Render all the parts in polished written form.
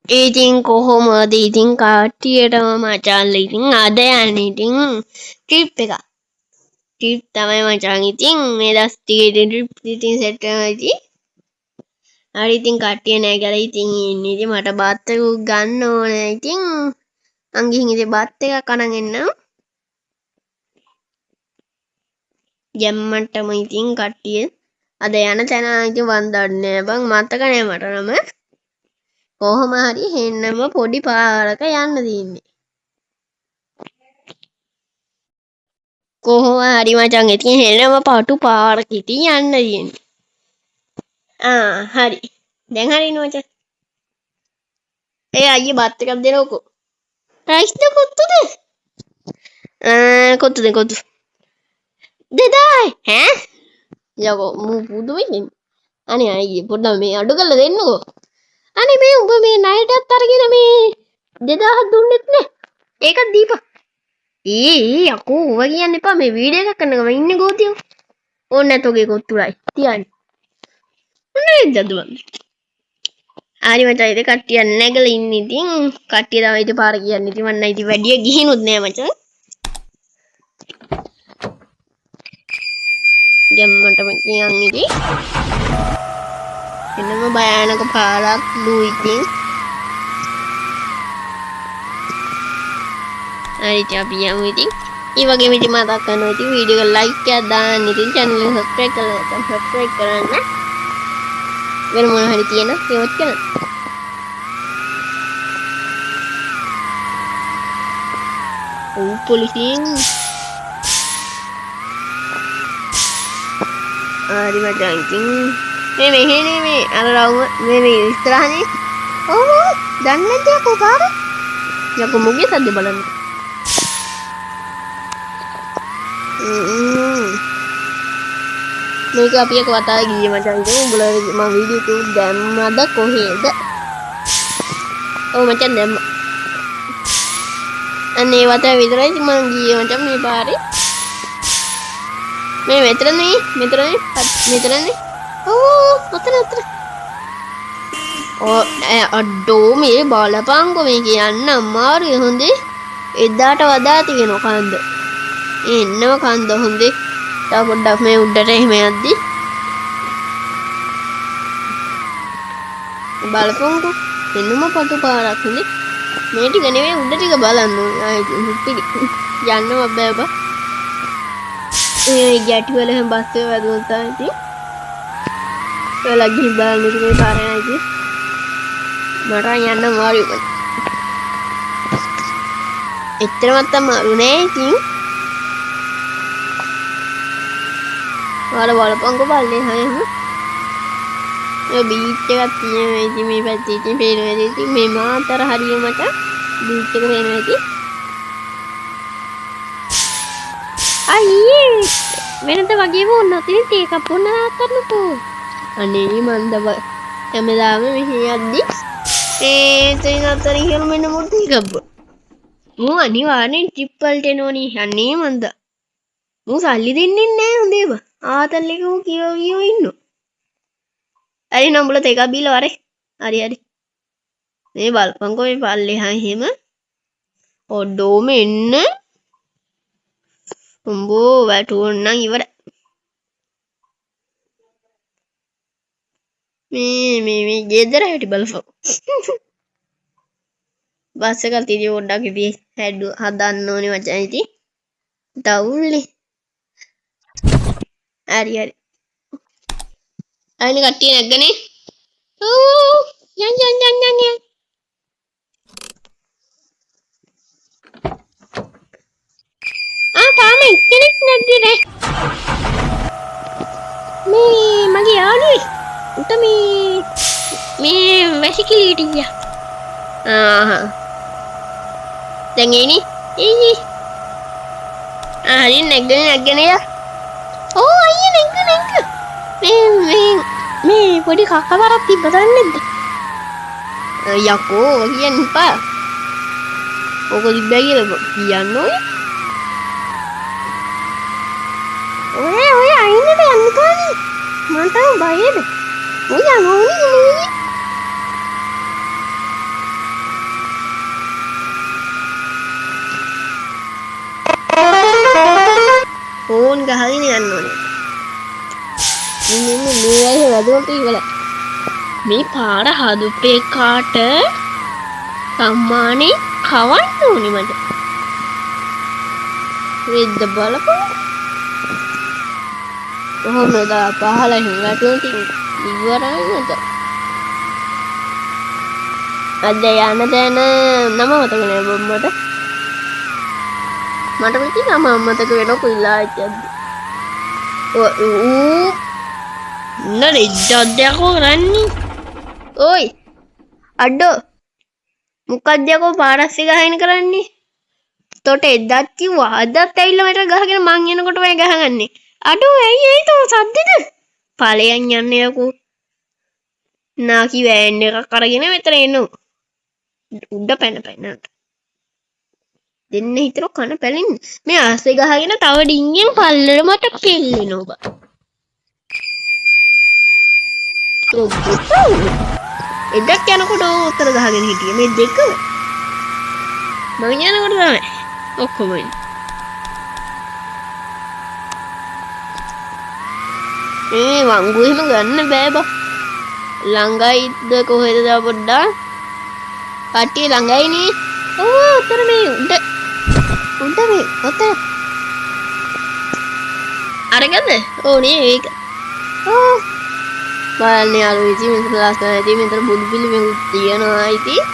ඉතින් කොහොමද ඉතින් කට්ටියටම මචං ඉතින් අද යන්නේ ඉතින් ට්‍රිප් එක. ට්‍රිප් තමයි මචං. ඉතින් මේ දවස් ටිකේ ට්‍රිප් ඉතින් සෙට් වෙනවා ඉතින්. හරි ඉතින් කට්ටිය නැගලා ඉතින් ඉන්නේ. ඉතින් මට බත් එකක් ගන්න ඕනේ. ඉතින් මං ගිහින් ඉතින් බත් එකක් අරන් එන්නම්. ජම්මන්ටම ඉතින් කට්ටිය අද යන තැන ඉතින් මන් දන්නේ බං මතක නෑ මට නම. කොහොම හරි හෙන්නම පොඩි පාරක යන්න තියෙන්නේ. කොහොම හරි මචං ඉතින් හෙන්නම පටු පාරක ඉතින් යන්න තියෙන්නේ. හරි. දැන් හරිනේ මචං. අයියේ බත් එකක් දෙනවකෝ. රයිස්ද කොත්තුද? කොත්තු. 2000 ඈ? යකෝ මූ පුදු වෙන්නේ. අනේ අයියේ පොඩ්ඩක් මේ අඩු කරලා දෙන්නකෝ. අනේ මේ උඹ මේ ණයටත් අරගෙන මේ 2000 දුන්නෙත් නෑ. ඒකත් දීපන්. යකෝ ඔව කියන්න එපා මේ වීඩියෝ එකක් කරන ගමන් ඉන්නේ ගෝතියෝ. ඕන්න නැතෝගේ කොත්තුරයි. තියන්නේ. මොනේ ජදුවන්. ආරි මචං ඉතින් කට්ටිය නැගලා ඉන්නේ ඉතින් කට්ටිය තමයි ඉතින් පාර කියන්නේ ඉතින් මන්න ඉතින් වැඩිය ගිහිනුත් නෑ මචං. ජම්මන්ටම කියන් ඉතින් එන්නම භයානක පාරක් දූ ඉතින්. හරි අපි යමු ඉතින්. ඒ වගේම ඉතින් මතක් කරනවා ඉතින් වීඩියෝ එක ලයික් එකක් දාන්න ඉතින් channel එක subscribe කරන්න. වෙන මොන හරි තියෙන ඒවත් කරන්න. පොලිසියෙන් හරි මචං ඉතින් මේ මෙහෙනේ මේ අර රවුම මේ ඉස්සරහනේ. ඔව් දන්නේ නැද්ද යකෝ පාර? යකෝ මුගේ සද්ද බලන්න. මේක අපි එක වතාව ගියේ මචං ඉතින් උඹලා මම වීඩියෝ එක දැම්මද කොහෙද? ඔව් මචං දැම්මා. අනේ වතාව විතරයි මම ගියේ මචං මේ පාරේ. මේ මෙතනනේ. ඔතන. අඩෝ මේ බලපංකො මේ කියන්න අමාරුයි හොඳේ. එදාට වඩා තියෙන කන්ද. එන්නම කන්ද හොඳේ. තව පොඩ්ඩක් මේ උඩට එහෙම යද්දි බලපංකො එන්නම පටු පාරක් හොඳේ. මේ ටික නෙවෙයි උඩ ටික බලන්න ඕනේ. යන්නම බෑ බා. ගැටි වල හැම බස් එක වැදුනොත් තමයි ඉතින් ඔයාලා ගිහින් බලන්න ඉතින් මේ පාරේ නයි ඉතින් මට යන්න අමාරුයි. එච්චරවත් අමාරු නෑ ඉතින්. ඔයාලා බලපංකෝ බලන්නේ හැම ඔය බීච් එකක් තියෙනවා ඉතින් මේ පැත්තේ ඉතින් පේනවා ඉතින් මේ මාතර හරිය මට බීච් එක පේනවා ඉතින්. අයියේ වෙනද වගේම ඕන නැතිනේ තේ එකක් බොන්න නාත්තන්නකෝ. අනේ මන්ද හැමදාම මෙහි යද්දි තේ නතර ඉහළ මෙන්න මොකද එකක් බොන්න. මූ අනිවාර්යෙන් ට්‍රිප් වලට එනෝනේ. අනේ මන්ද මූ සල්ලි දෙන්නේ නැහැ හොඳේව. ආතල් එක මූ කියව ඉන්නෝ. හරි නම්බුල තේ එකක් බීලා වරේ. හරි. මේ බලපංකෝ මේ පල්ලෙහා එහෙම ඔඩෝ මෙන්න උඹෝ වැටුවොත් නම් ඉවරයි. මේ ගෙදර හැටි බලපන්. බස් එකක් තියදී පොඩ්ඩක් ඉතින් හදන්න ඕනේ මචං ඉතින්. දවුල්නේ. හරි. අයින කට්ටිය නැග්ගනේ. ඕ යන්. තාම එක්කෙනෙක් නැග්ගේ නෑ. මේ මගේ යාළුවෙක් උට මේ වැසිකිළියට ගියා. දැන් එන්නේ. හරි නැග්ගෙන යා. ඕ අයියේ නැග්ග. මේ පොඩි කක්කවරක් තිබ්බ දන්නේ නැද්ද? යකෝ කියන්න එපා. ඕක තිබ්බයි කියලා කියන්න ඕනේ. ඔය අයින්නට යන්න කානේ. මට බයද? ඔය යනෝනේ. ඕන් ගහගෙන යන්න ඕනේ. මේ ඇයි වැදුනට ඉවරයි. මේ පාර හදුපේ කාට සම්මානේ කවන්න ඕනේ මට. වෙද්ද බලපන්. කොහොමද පහල හිඟටුන් ඉවරයි නේද? අද යන තැන නම මතක නෑ මට. මට මෙති නම මතක වෙන කොයිලා ඇද්දි. නෑ ඉද්දක්කෝ කරන්නේ. ඕයි අඩෝ මොකක්ද යකෝ පාරස්සේ ගහගෙන කරන්නේ? තොට එද්දත් කිව්වා අදත් ඇවිල්ලා මට ගහගෙන මං එනකොට මම ගහගන්නේ. අඩෝ ඇයි ඒ තෝ සද්දෙද? ඵලයන් යන්නේ යකෝ. නාකි වෑන් එකක් අරගෙන මෙතන එනවා. උඩ පැන දෙන්න හිතර කන පැලෙන්න. මේ ආස්සේ ගහගෙන තව ඩිංගෙන් පල්ලෙට මට කෙල්ලෙනවා. එදක් යනකොට උත්තර ගහගෙන හිටියේ මේ දෙක. මම යනකොට තමයි ඔක්කොම මේ වංගු එහෙම ගන්න බෑ බා. ළඟයිද කොහෙද පොඩ්ඩක්? කට්ටිය ළඟයිනේ. ඕ උතර මේ උඩ මේ ඔතන. අරගන්න ඕනේ ඒක. ඕ බලන්න යාළුවෝ ඉතින් මෙතන ලස්සනයි. මෙතන බුදු පිළිමයක් තියනවා ඉතින්.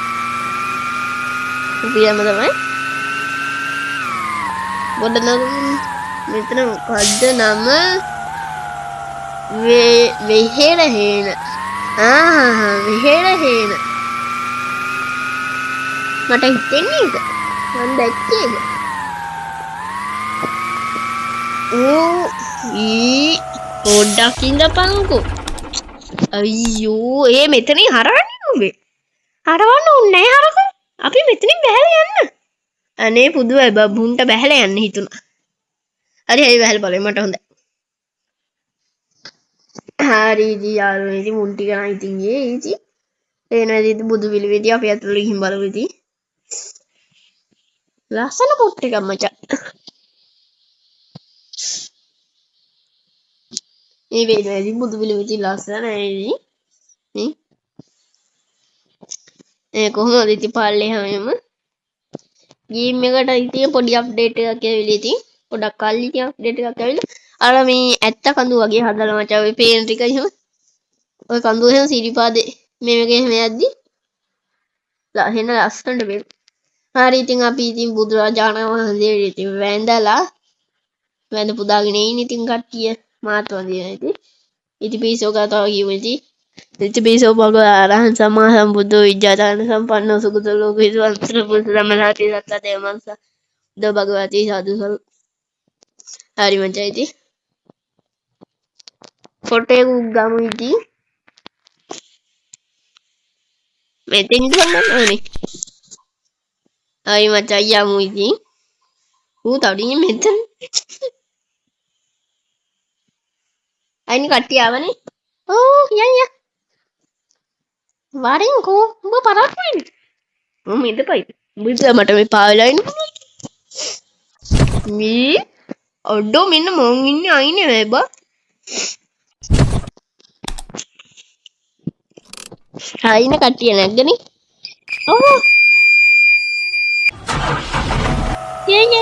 උපියම තමයි. පොඩ්ඩක් මෙතන මොකද්ද නම? වෙහෙරහේන. වෙහෙරහේන. මට හිතෙන්නේ ඒක. මම දැක්කේ ඒක. පොඩ්ඩක් ඉඳපන්කෝ. අයියෝ ඒ මෙතනින් හරවන්නේ උඹේ. හරවන්න ඕනේ නෑ හරකෝ. අපි මෙතනින් බැහැලා යන්න. අනේ පුදුයි බබුන්ට බැහැලා යන්න හිතුණා. හරි බැහැලා බලන්න මට හොඳයි. හරි ඉතින් යාළුවනේ ඉතින් මුන් ටික නම් ඉතින් ඉතින් එනවා ඉතින් බුදු පිළිවෙදී අපි අතට ගිහින් බලමු ඉතින්. ලස්සන පොට් එකක් මචං. මේ වේදේ ඉතින් බුදු පිළිවෙදී ලස්සනයි ඉතින්. කොහොමද ඉතින් පල්ලෙහාම ගේම් එකට ඉතින් පොඩි අප්ඩේට් එකක් ඇවිල්ලා ඉතින් පොඩක් කල්ලි ඉතින් අප්ඩේට් එකක් ඇවිල්ලා අර මේ ඇත්ත කඳු වගේ හදලා මචං ඔය පේන ටික එහෙම ඔය කඳු එහෙම සිරිපාදේ මේක එහෙම යද්දි එහෙන ලස්සනට වෙන. හරි ඉතින් අපි ඉතින් බුදුරජාණන් වහන්සේ ඉතින් වැඳ පුදාගෙන ඉන්නේ ඉතින් කට්ටිය මාත් වඳිනවා ඉතින් පිසෝ කතාව කියමු ඉතින් පිසෝ භගවා අරහං සම්මා සම්බුද්ධෝ විජ්ජාචරණ සම්පන්නෝ සුගතෝ ලෝකවිදු අන්තර පුරුෂ ධම්මසාති සත්ත දේවංස ද භගවති සාදු සල්. හරි මචං ඉතින් ෆොටෝ එක ගමු ඉතින් මෙතෙන් ගන්න ඕනේ. හරි මචං යමු ඉතින් ඌ තවදින් මෙතන අයිනි කට්ටිය ආවනේ. ඕ යන් වරින් කෝ උඹ පරක් වෙන්නේ. මම ඉඳපයි. උඹ මට මේ පාවෙලා ඉන්න. මේ ඔඩෝ මෙන්න මං ඉන්නේ අයිනේ වේ බා. අයින කට්ටිය නැග්ගනේ. ඕ යන්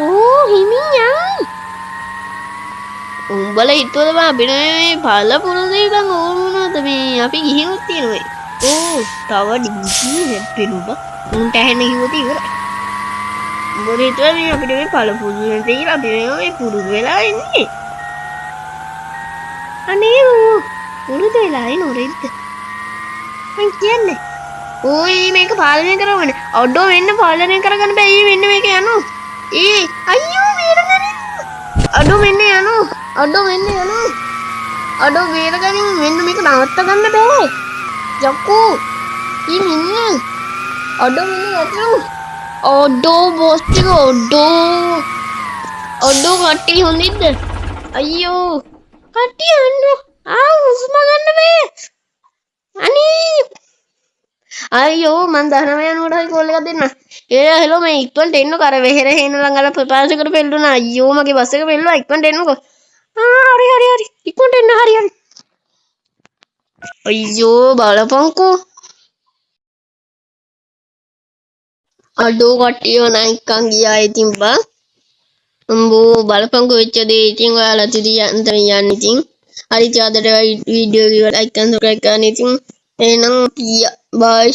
ඕ හිමියන් උඹලා හිතුවද බා අපි මේ පළ පුරුදේකන් ඕනද මේ අපි ගිහිනුත් තියෙනවා. ඕ තව ඩිංගි හෙප්පෙනුබ උන්ට ඇහෙන්න කිව්වද ඉවරයි. උඹලා හිතුවා මේ අපිට මේ පළ පුරුදේ කියලා අපි මේ පුරුදු වෙලා ඉන්නේ. අනේ පුරුදු වෙලා ඉන්නේ නෝරෙද්ද මං කියන්නේ. ඕයි මේක පාලනය කරවන්න. ඔඩෝ වෙන්න පාලනය කරගන්න බෑ. මෙන්න මේක යනවා. අයියෝ වේරගනින්. අඩෝ මෙන්න යනවා. අඩෝ වේරගනින් මෙන්න මේක නවත්ත ගන්න බෑ. යකෝ. මින්න. අඩෝ මෙන්න යතරු. අඩෝ බොස් ටික අඩෝ කට්ටිය හොඳින්ද? අයියෝ. කට්ටිය අන්නෝ. හුස්ම ගන්න බෑ. අනේ අයියෝ මන් දහනම යනකොට හරි කෝල් එකක් දෙන්න. hello මේ ඉක්මනට එන්නකෝ අර වෙහෙර හේනලං අර ප්‍රපාසකට පෙල්ලුණා අයියෝ මගේ බස් එක පෙල්ලුවා ඉක්මනට එන්නකෝ හරි ඉක්මනට එන්න හරි අයියෝ බලපංකෝ අඩෝ කට්ටියව නයිකන් ගියා ඉතින් බා උඹෝ බලපංකෝ වෙච්ච දේ ඉතින් ඔයාලා තියන්න යන්න ඉතින් හරි ඉතින් අදට වීඩියෝ එක ලයික් කරන්න සබ්ස්ක්‍රයිබ් කරන්න ඉතින් එහෙනම් බයි